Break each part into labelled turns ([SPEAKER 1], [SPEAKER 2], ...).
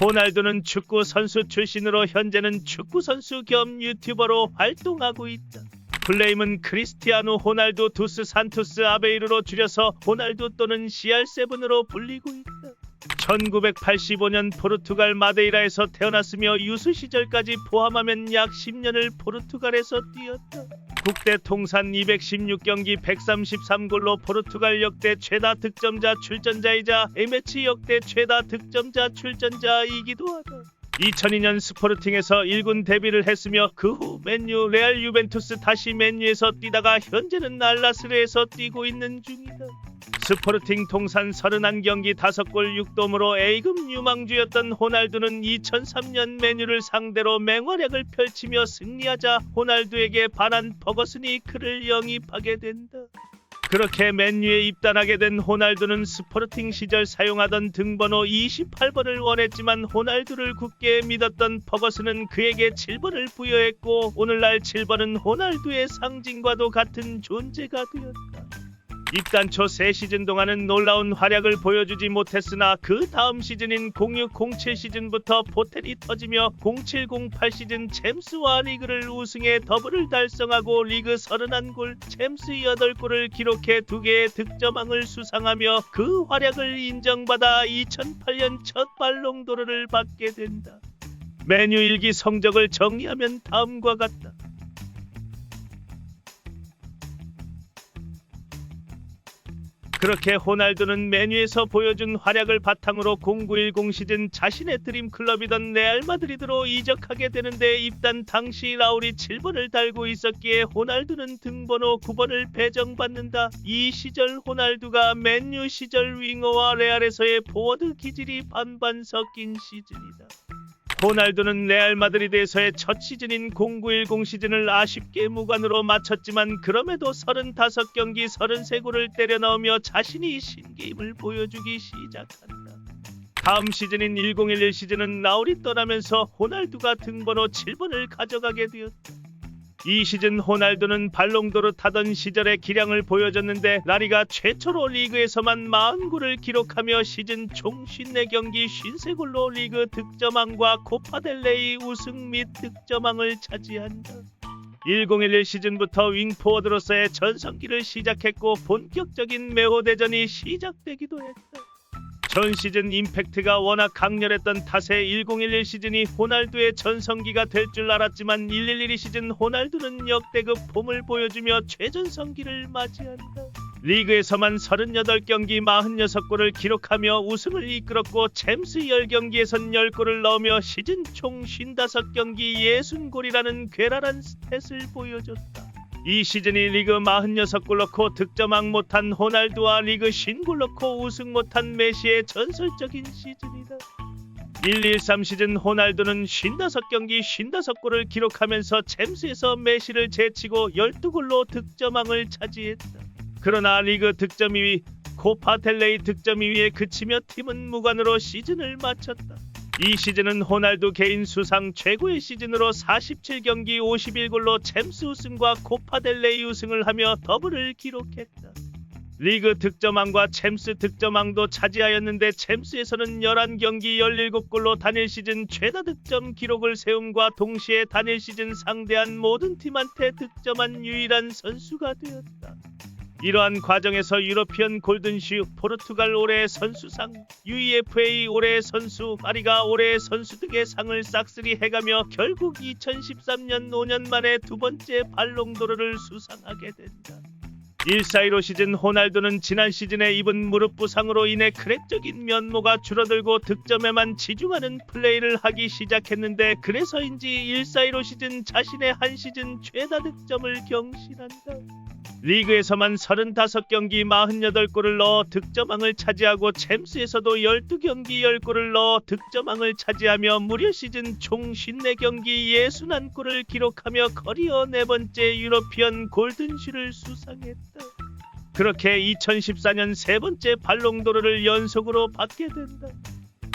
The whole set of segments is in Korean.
[SPEAKER 1] 호날두는 축구 선수 출신으로 현재는 축구 선수 겸 유튜버로 활동하고 있다. 플레임은 크리스티아누 호날두 두스 산투스 아베이루로 줄여서 호날두 또는 CR7으로 불리고 있다. 1985년 포르투갈 마데이라에서 태어났으며 유스 시절까지 포함하면 약 10년을 포르투갈에서 뛰었다. 국대 통산 216경기 133골로 포르투갈 역대 최다 득점자 출전자이자 A매치 역대 최다 득점자 출전자이기도 하다. 2002년 스포르팅에서 1군 데뷔를 했으며 그 후 맨유, 레알, 유벤투스 다시 맨유에서 뛰다가 현재는 알나스르에서 뛰고 있는 중이다. 스포르팅 통산 31경기 5골 6도움으로 A급 유망주였던 호날두는 2003년 맨유를 상대로 맹활약을 펼치며 승리하자 호날두에게 반한 버거슨이 그를 영입하게 된다. 그렇게 맨유에 입단하게 된 호날두는 스포르팅 시절 사용하던 등번호 28번을 원했지만 호날두를 굳게 믿었던 버거슨은 그에게 7번을 부여했고 오늘날 7번은 호날두의 상징과도 같은 존재가 되었다. 입단 초 3시즌 동안은 놀라운 활약을 보여주지 못했으나 그 다음 시즌인 06-07 시즌부터 포텐이 터지며 07-08 시즌 챔스와 리그를 우승해 더블을 달성하고 리그 31골, 챔스 8골을 기록해 2개의 득점왕을 수상하며 그 활약을 인정받아 2008년 첫 발롱도르를 받게 된다. 맨유 1기 성적을 정리하면 다음과 같다. 그렇게 호날두는 맨유에서 보여준 활약을 바탕으로 09-10 시즌 자신의 드림클럽이던 레알 마드리드로 이적하게 되는데 입단 당시 라울이 7번을 달고 있었기에 호날두는 등번호 9번을 배정받는다. 이 시절 호날두가 맨유 시절 윙어와 레알에서의 포워드 기질이 반반 섞인 시즌이다. 호날두는 레알 마드리드에서의 첫 시즌인 09-10 시즌을 아쉽게 무관으로 마쳤지만 그럼에도 35경기 33골을 때려 넣으며 자신이 신게임을 보여주기 시작한다. 다음 시즌인 10-11 시즌은 라울이 떠나면서 호날두가 등번호 7번을 가져가게 되었다. 이 시즌 호날두는 발롱도르 타던 시절의 기량을 보여줬는데 라리가 최초로 리그에서만 40골을 기록하며 시즌 총 54경기 53골로 리그 득점왕과 코파델레이 우승 및 득점왕을 차지한다. 10-11 시즌부터 윙포워드로서의 전성기를 시작했고 본격적인 메호 대전이 시작되기도 했다. 전 시즌 임팩트가 워낙 강렬했던 탓에 10-11 시즌이 호날두의 전성기가 될 줄 알았지만 11-12 시즌 호날두는 역대급 폼을 보여주며 최전성기를 맞이한다. 리그에서만 38경기 46골을 기록하며 우승을 이끌었고 챔스 10경기에선 10골을 넣으며 시즌 총 55경기 60골이라는 괴랄한 스탯을 보여줬다. 이 시즌이 리그 46골 넣고 득점왕 못한 호날두와 리그 50골 넣고 우승 못한 메시의 전설적인 시즌이다. 1-2-3 시즌 호날두는 55경기 55골을 기록하면서 챔스에서 메시를 제치고 12골로 득점왕을 차지했다. 그러나 리그 득점 2위, 코파델레이 득점 2위에 그치며 팀은 무관으로 시즌을 마쳤다. 이 시즌은 호날두 개인 수상 최고의 시즌으로 47경기 51골로 챔스 우승과 코파델레이 우승을 하며 더블을 기록했다. 리그 득점왕과 챔스 득점왕도 차지하였는데 챔스에서는 11경기 17골로 단일 시즌 최다 득점 기록을 세움과 동시에 단일 시즌 상대한 모든 팀한테 득점한 유일한 선수가 되었다. 이러한 과정에서 유러피언 골든슈, 포르투갈 올해의 선수상, UEFA 올해의 선수, 파리가 올해의 선수 등의 상을 싹쓸이 해가며 결국 2013년 5년 만에 두 번째 발롱도르를 수상하게 된다. 1-4-15 시즌 호날두는 지난 시즌에 입은 무릎 부상으로 인해 크랙적인 면모가 줄어들고 득점에만 치중하는 플레이를 하기 시작했는데 그래서인지 1-4-15 시즌 자신의 한 시즌 최다 득점을 경신한다. 리그에서만 35경기 48골을 넣어 득점왕을 차지하고 챔스에서도 12경기 10골을 넣어 득점왕을 차지하며 무려 시즌 총 54경기 61골을 기록하며 커리어 4번째 유러피언 골든슈를 수상했다. 그렇게 2014년 3번째 발롱도르를 연속으로 받게 된다.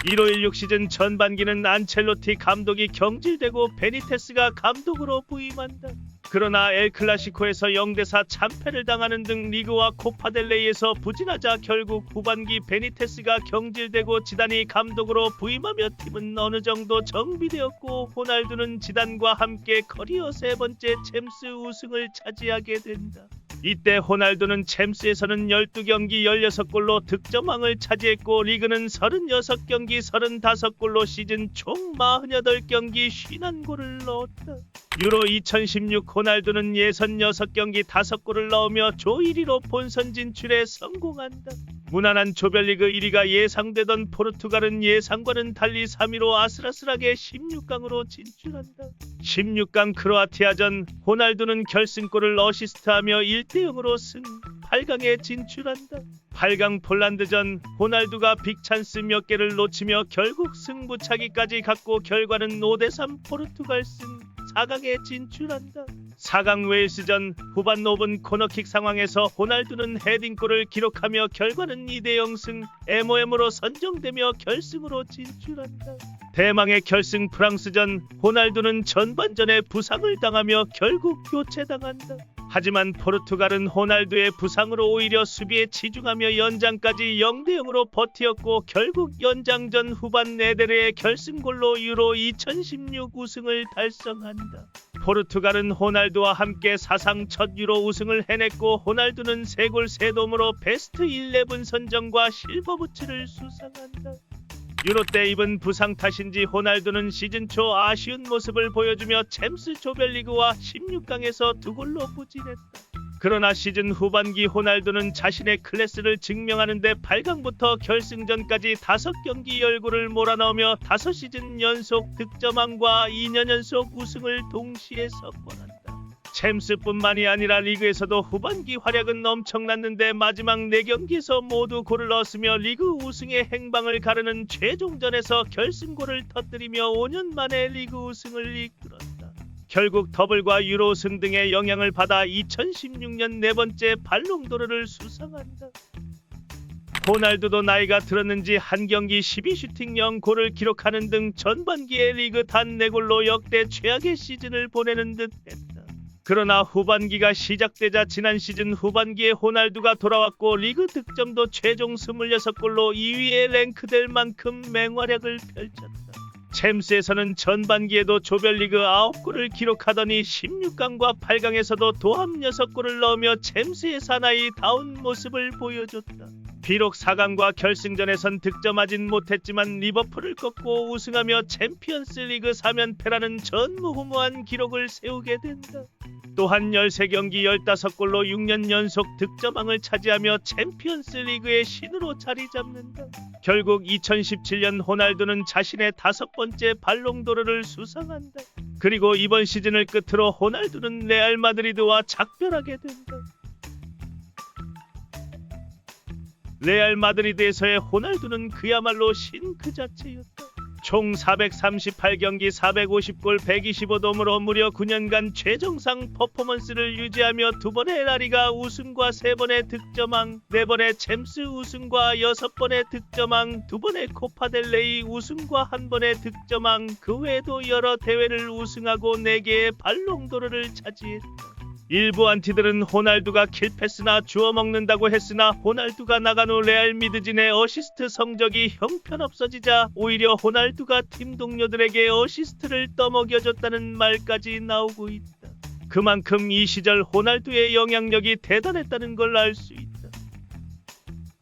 [SPEAKER 1] 15-16 시즌 전반기는 안첼로티 감독이 경질되고 베니테스가 감독으로 부임한다. 그러나 엘클라시코에서 0대4 참패를 당하는 등 리그와 코파델레이에서 부진하자 결국 후반기 베니테스가 경질되고 지단이 감독으로 부임하며 팀은 어느 정도 정비되었고 호날두는 지단과 함께 커리어 세 번째 챔스 우승을 차지하게 된다. 이때 호날두는 챔스에서는 12경기 16골로 득점왕을 차지했고 리그는 36경기 35골로 시즌 총 48경기 51골을 넣었다. 유로 2016 호날두는 예선 6경기 5골을 넣으며 조 1위로 본선 진출에 성공한다. 무난한 조별리그 1위가 예상되던 포르투갈은 예상과는 달리 3위로 아슬아슬하게 16강으로 진출한다. 16강 크로아티아전 호날두는 결승골을 어시스트하며 1대0으로 승, 8강에 진출한다. 8강 폴란드전 호날두가 빅찬스 몇 개를 놓치며 결국 승부차기까지 갔고 결과는 5대3 포르투갈 승, 4강에 진출한다. 4강 웨일스전 후반 5분 코너킥 상황에서 호날두는 헤딩골을 기록하며 결과는 2대0 승, MOM으로 선정되며 결승으로 진출한다. 대망의 결승 프랑스전 호날두는 전반전에 부상을 당하며 결국 교체당한다. 하지만 포르투갈은 호날두의 부상으로 오히려 수비에 치중하며 연장까지 0대0으로 버티었고 결국 연장전 후반 네데르의 결승골로 유로 2016 우승을 달성한다. 포르투갈은 호날두와 함께 사상 첫 유로 우승을 해냈고 호날두는 3골 3도움으로 베스트 11 선정과 실버부츠를 수상한다. 유로 때 입은 부상 탓인지 호날두는 시즌 초 아쉬운 모습을 보여주며 챔스 조별리그와 16강에서 2골로 부진했다. 그러나 시즌 후반기 호날두는 자신의 클래스를 증명하는 데 8강부터 결승전까지 5경기 10골을 몰아넣으며 5시즌 연속 득점왕과 2년 연속 우승을 동시에 석권한다. 챔스뿐만이 아니라 리그에서도 후반기 활약은 엄청났는데 마지막 4경기에서 모두 골을 넣었으며 리그 우승의 행방을 가르는 최종전에서 결승골을 터뜨리며 5년 만에 리그 우승을 이끌었다. 결국 더블과 유로 우승 등의 영향을 받아 2016년 4번째 발롱도르를 수상한다. 호날두도 나이가 들었는지 한 경기 12슈팅 0골을 기록하는 등 전반기에 리그 단 4골로 역대 최악의 시즌을 보내는 듯했다. 그러나 후반기가 시작되자 지난 시즌 후반기에 호날두가 돌아왔고 리그 득점도 최종 26골로 2위에 랭크될 만큼 맹활약을 펼쳤다. 챔스에서는 전반기에도 조별리그 9골을 기록하더니 16강과 8강에서도 도합 6골을 넣으며 챔스의 사나이 다운 모습을 보여줬다. 비록 4강과 결승전에선 득점하진 못했지만 리버풀을 꺾고 우승하며 챔피언스 리그 3연패라는 전무후무한 기록을 세우게 된다. 또한 13경기 15골로 6년 연속 득점왕을 차지하며 챔피언스 리그의 신으로 자리 잡는다. 결국 2017년 호날두는 자신의 5번째 발롱도르를 수상한다. 그리고 이번 시즌을 끝으로 호날두는 레알 마드리드와 작별하게 된다. 레알 마드리드에서의 호날두는 그야말로 신 그 자체였다. 총 438경기 450골 125도움으로 무려 9년간 최정상 퍼포먼스를 유지하며 2번의 라리가 우승과 3번의 득점왕, 4번의 챔스 우승과 6번의 득점왕, 2번의 코파델레이 우승과 1번의 득점왕, 그 외에도 여러 대회를 우승하고 4개의 발롱도르를 차지했다. 일부 안티들은 호날두가 킬패스나 주워먹는다고 했으나 호날두가 나간 후 레알 미드진의 어시스트 성적이 형편없어지자 오히려 호날두가 팀 동료들에게 어시스트를 떠먹여줬다는 말까지 나오고 있다. 그만큼 이 시절 호날두의 영향력이 대단했다는 걸 알 수 있다.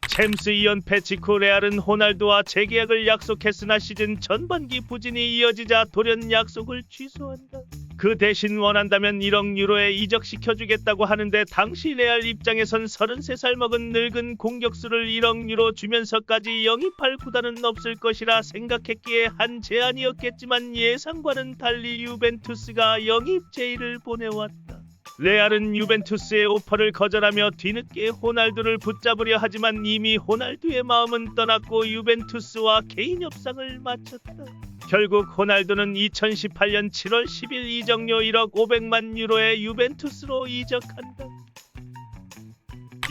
[SPEAKER 1] 챔스 2연패 직후 레알은 호날두와 재계약을 약속했으나 시즌 전반기 부진이 이어지자 돌연 약속을 취소한다. 그 대신 원한다면 1억 유로에 이적시켜주겠다고 하는데 당시 레알 입장에선 33살 먹은 늙은 공격수를 1억 유로 주면서까지 영입할 구단은 없을 것이라 생각했기에 한 제안이었겠지만 예상과는 달리 유벤투스가 영입 제의를 보내왔다. 레알은 유벤투스의 오퍼를 거절하며 뒤늦게 호날두를 붙잡으려 하지만 이미 호날두의 마음은 떠났고 유벤투스와 개인 협상을 마쳤다. 결국 호날두는 2018년 7월 10일 이적료 1억 500만 유로에 유벤투스로 이적한다.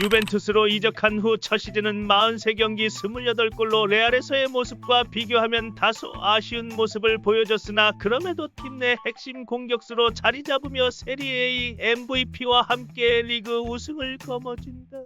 [SPEAKER 1] 유벤투스로 이적한 후 첫 시즌은 43경기 28골로 레알에서의 모습과 비교하면 다소 아쉬운 모습을 보여줬으나 그럼에도 팀 내 핵심 공격수로 자리 잡으며 세리에A MVP와 함께 리그 우승을 거머쥔다.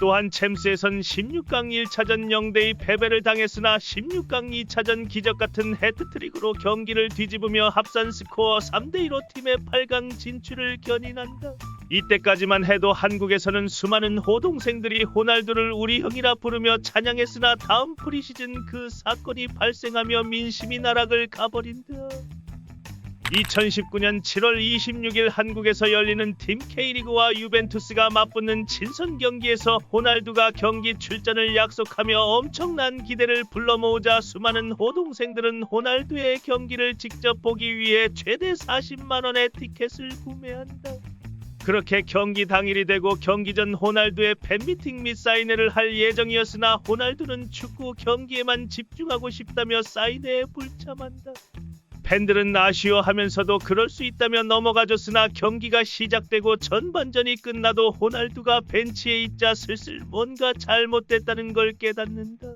[SPEAKER 1] 또한 챔스에선 16강 1차전 0대2 패배를 당했으나 16강 2차전 기적같은 해트트릭으로 경기를 뒤집으며 합산 스코어 3대2로 팀의 8강 진출을 견인한다. 이때까지만 해도 한국에서는 수많은 호동생들이 호날두를 우리 형이라 부르며 찬양했으나 다음 프리시즌 그 사건이 발생하며 민심이 나락을 가버린다. 2019년 7월 26일 한국에서 열리는 팀 K리그와 유벤투스가 맞붙는 친선 경기에서 호날두가 경기 출전을 약속하며 엄청난 기대를 불러 모으자 수많은 호동생들은 호날두의 경기를 직접 보기 위해 최대 40만 원의 티켓을 구매한다. 그렇게 경기 당일이 되고 경기 전 호날두의 팬미팅 및 사인회를 할 예정이었으나 호날두는 축구 경기에만 집중하고 싶다며 사인회에 불참한다. 팬들은 아쉬워하면서도 그럴 수 있다며 넘어가줬으나 경기가 시작되고 전반전이 끝나도 호날두가 벤치에 있자 슬슬 뭔가 잘못됐다는 걸 깨닫는다.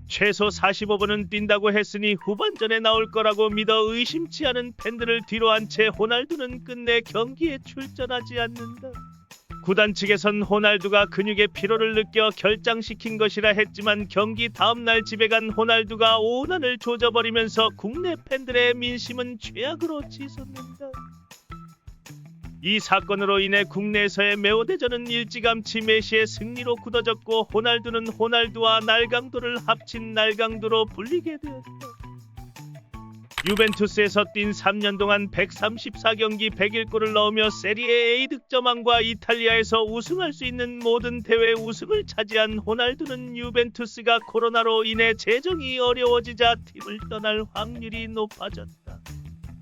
[SPEAKER 1] 최소 45분은 뛴다고 했으니 후반전에 나올 거라고 믿어 의심치 않은 팬들을 뒤로 한 채 호날두는 끝내 경기에 출전하지 않는다. 구단 측에선 호날두가 근육의 피로를 느껴 결장시킨 것이라 했지만 경기 다음날 집에 간 호날두가 오난을 조져버리면서 국내 팬들의 민심은 최악으로 치솟는다. 이 사건으로 인해 국내에서의 메오대전은 일찌감치 메시의 승리로 굳어졌고 호날두는 호날두와 날강도를 합친 날강도로 불리게 되었다. 유벤투스에서 뛴 3년 동안 134경기 101골을 넣으며 세리에 A 득점왕과 이탈리아에서 우승할 수 있는 모든 대회 우승을 차지한 호날두는 유벤투스가 코로나로 인해 재정이 어려워지자 팀을 떠날 확률이 높아졌다.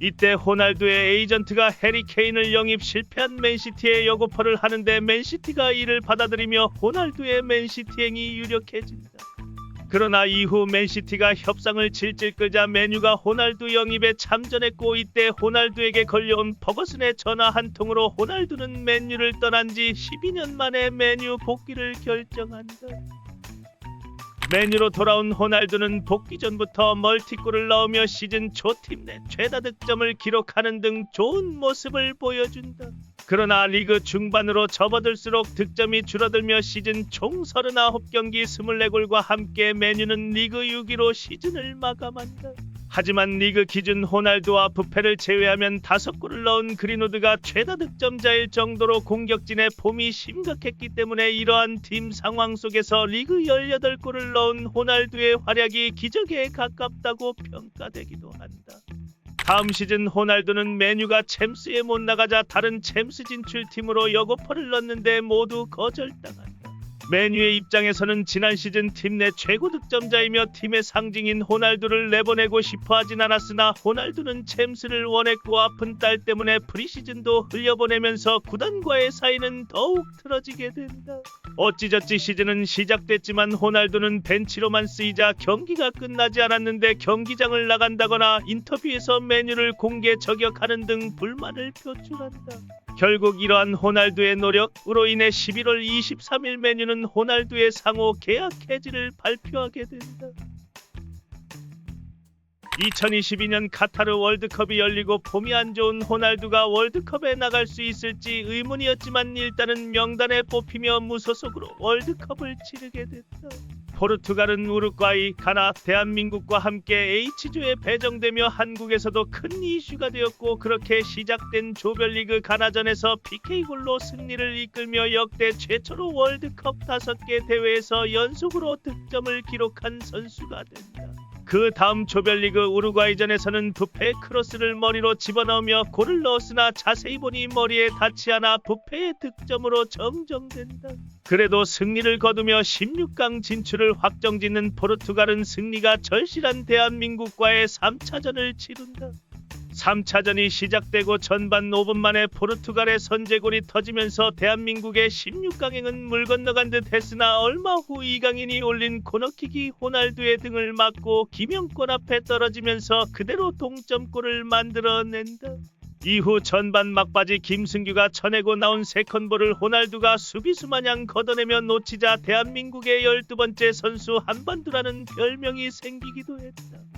[SPEAKER 1] 이때 호날두의 에이전트가 해리 케인을 영입 실패한 맨시티에 여고퍼를 하는데 맨시티가 이를 받아들이며 호날두의 맨시티행이 유력해진다. 그러나 이후 맨시티가 협상을 질질 끌자 맨유가 호날두 영입에 참전했고 이때 호날두에게 걸려온 퍼거슨의 전화 한 통으로 호날두는 맨유를 떠난 지 12년 만에 맨유 복귀를 결정한다. 맨유로 돌아온 호날두는 복귀 전부터 멀티골을 넣으며 시즌 초 팀 내 최다 득점을 기록하는 등 좋은 모습을 보여준다. 그러나 리그 중반으로 접어들수록 득점이 줄어들며 시즌 총 39경기 24골과 함께 맨유는 리그 6위로 시즌을 마감한다. 하지만 리그 기준 호날두와 부페를 제외하면 5골을 넣은 그린우드가 최다 득점자일 정도로 공격진의 폼이 심각했기 때문에 이러한 팀 상황 속에서 리그 18골을 넣은 호날두의 활약이 기적에 가깝다고 평가되기도 한다. 다음 시즌 호날두는 맨유가 챔스에 못 나가자 다른 챔스 진출팀으로 여고퍼를 넣는데 모두 거절당한다. 맨유의 입장에서는 지난 시즌 팀 내 최고 득점자이며 팀의 상징인 호날두를 내보내고 싶어하진 않았으나 호날두는 챔스를 원했고 아픈 딸 때문에 프리시즌도 흘려보내면서 구단과의 사이는 더욱 틀어지게 된다. 어찌저찌 시즌은 시작됐지만 호날두는 벤치로만 쓰이자 경기가 끝나지 않았는데 경기장을 나간다거나 인터뷰에서 맨유를 공개 저격하는 등 불만을 표출한다. 결국 이러한 호날두의 노력으로 인해 11월 23일 맨유는 호날두의 상호 계약 해지를 발표하게 된다. 2022년 카타르 월드컵이 열리고 폼이 안 좋은 호날두가 월드컵에 나갈 수 있을지 의문이었지만 일단은 명단에 뽑히며 무소속으로 월드컵을 치르게 됐다. 포르투갈은 우루과이, 가나, 대한민국과 함께 H조에 배정되며 한국에서도 큰 이슈가 되었고 그렇게 시작된 조별리그 가나전에서 PK골로 승리를 이끌며 역대 최초로 월드컵 5개 대회에서 연속으로 득점을 기록한 선수가 된다. 그 다음 조별리그 우루과이전에서는 부페의 크로스를 머리로 집어넣으며 골을 넣었으나 자세히 보니 머리에 닿지 않아 부페의 득점으로 정정된다. 그래도 승리를 거두며 16강 진출을 확정짓는 포르투갈은 승리가 절실한 대한민국과의 3차전을 치른다. 3차전이 시작되고 전반 5분 만에 포르투갈의 선제골이 터지면서 대한민국의 16강행은 물 건너간 듯 했으나 얼마 후 이강인이 올린 코너킥이 호날두의 등을 맞고 김영권 앞에 떨어지면서 그대로 동점골을 만들어낸다. 이후 전반 막바지 김승규가 쳐내고 나온 세컨볼을 호날두가 수비수 마냥 걷어내며 놓치자 대한민국의 12번째 선수 한반도라는 별명이 생기기도 했다.